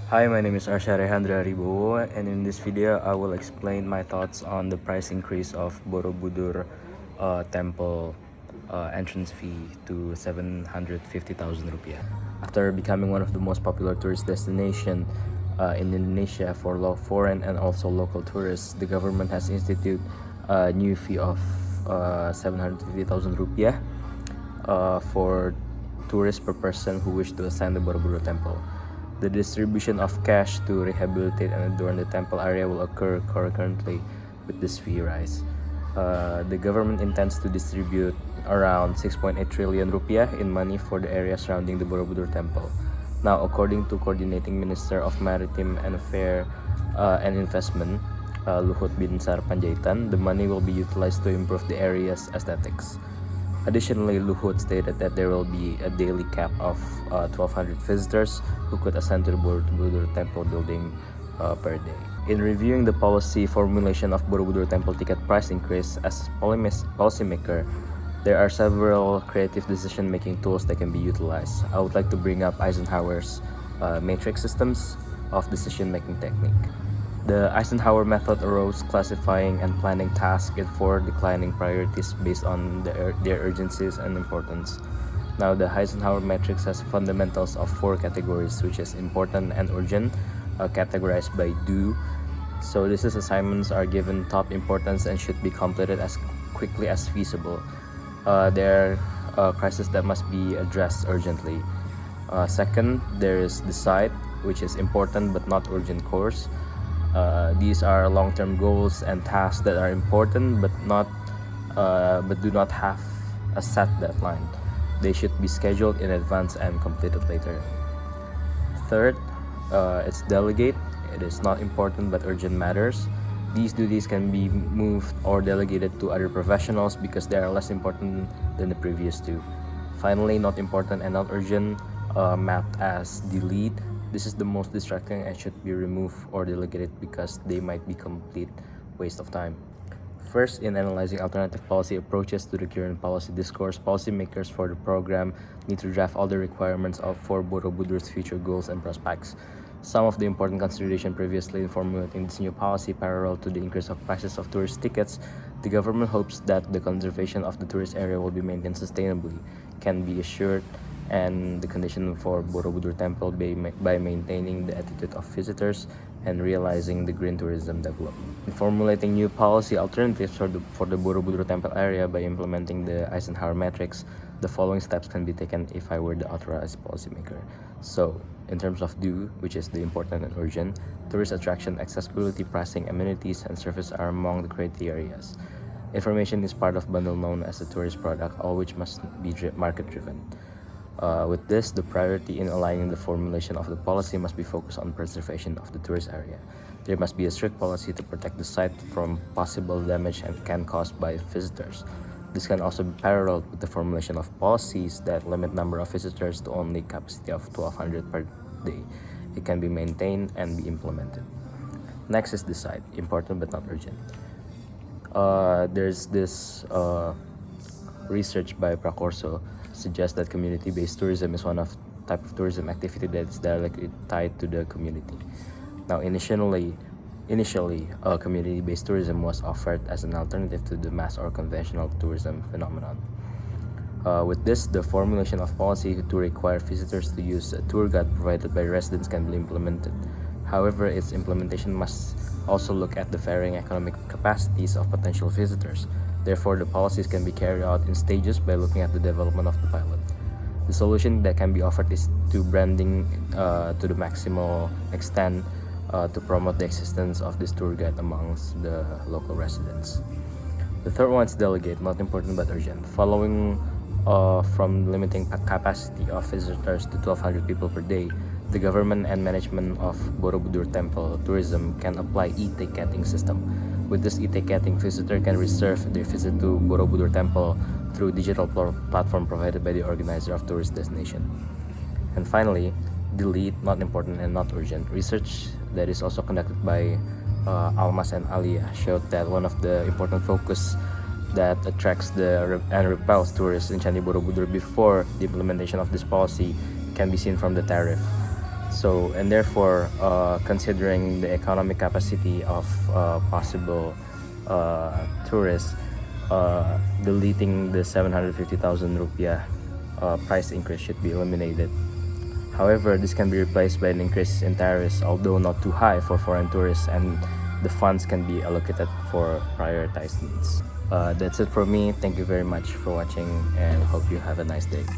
Hi, my name is Rayhandra Ariebowo, and in this video, I will explain my thoughts on the price increase of Borobudur temple entrance fee to 750,000 rupiah. After becoming one of the most popular tourist destination in Indonesia for foreign and also local tourists, the government has instituted a new fee of 750,000 rupiah for tourists per person who wish to ascend the Borobudur temple. The distribution of cash to rehabilitate and adorn the temple area will occur concurrently with this fee rise. The government intends to distribute around 6.8 trillion rupiah in money for the area surrounding the Borobudur temple. Now, according to Coordinating Minister of Maritime and Affairs and Investment, Luhut Binsar Panjaitan, the money will be utilized to improve the area's aesthetics. Additionally, Luhut stated that there will be a daily cap of 1,200 visitors who could ascend to the Borobudur temple building per day. In reviewing the policy formulation of Borobudur temple ticket price increase, as policymaker, there are several creative decision-making tools that can be utilized. I would like to bring up Eisenhower's matrix systems of decision-making technique. The Eisenhower method arose classifying and planning tasks in 4 declining priorities based on their urgencies and importance. Now, the Eisenhower matrix has fundamentals of 4 categories, which is important and urgent, categorized by do. So these assignments are given top importance and should be completed as quickly as feasible. There are crises that must be addressed urgently. Second, there is decide, which is important but not urgent course. These are long-term goals and tasks that are important but do not have a set deadline. They should be scheduled in advance and completed later. Third, it's delegate. It is not important but urgent matters. These duties can be moved or delegated to other professionals because they are less important than the previous two. Finally, not important and not urgent, mapped as delete. This is the most distracting and should be removed or delegated because they might be complete waste of time. First, in analyzing alternative policy approaches to the current policy discourse, policymakers for the program need to draft all the requirements for Borobudur's future goals and prospects. Some of the important consideration previously in formulating this new policy parallel to the increase of prices of tourist tickets, the government hopes that the conservation of the tourist area will be maintained sustainably, can be assured, and the condition for Borobudur temple by maintaining the attitude of visitors and realizing the green tourism development. In formulating new policy alternatives for the Borobudur temple area by implementing the Eisenhower matrix, the following steps can be taken if I were the authorized policymaker. So, in terms of do, which is the important and urgent, tourist attraction, accessibility, pricing, amenities, and service are among the criteria. Information is part of bundle known as a tourist product, all which must be market-driven. With this, the priority in aligning the formulation of the policy must be focused on preservation of the tourist area. There must be a strict policy to protect the site from possible damage and can caused by visitors. This can also be paralleled with the formulation of policies that limit number of visitors to only capacity of 1,200 per day. It can be maintained and be implemented. Next is decide, important but not urgent. There's this research by Prakorso suggests that community-based tourism is one of type of tourism activity that is directly tied to the community. Now, initially, community-based tourism was offered as an alternative to the mass or conventional tourism phenomenon. With this, the formulation of policy to require visitors to use a tour guide provided by residents can be implemented. However, its implementation must also look at the varying economic capacities of potential visitors. Therefore, the policies can be carried out in stages by looking at the development of the pilot. The solution that can be offered is to branding to the maximal extent to promote the existence of this tour guide amongst the local residents. The third one is delegate, not important but urgent. Following from limiting capacity of visitors to 1,200 people per day, the government and management of Borobudur temple tourism can apply e-ticketing system. With this e-ticketing, visitor can reserve their visit to Borobudur temple through digital platform provided by the organizer of tourist destination. And finally, delete, not important and not urgent. Research that is also conducted by Almas and Alia showed that one of the important focus that attracts and repels tourists in Candi Borobudur before the implementation of this policy can be seen from the tariff. So, and therefore, considering the economic capacity of possible tourists, deleting the 750,000 rupiah price increase should be eliminated. However, this can be replaced by an increase in tariffs, although not too high for foreign tourists, and the funds can be allocated for prioritized needs. That's it for me. Thank you very much for watching, and hope you have a nice day.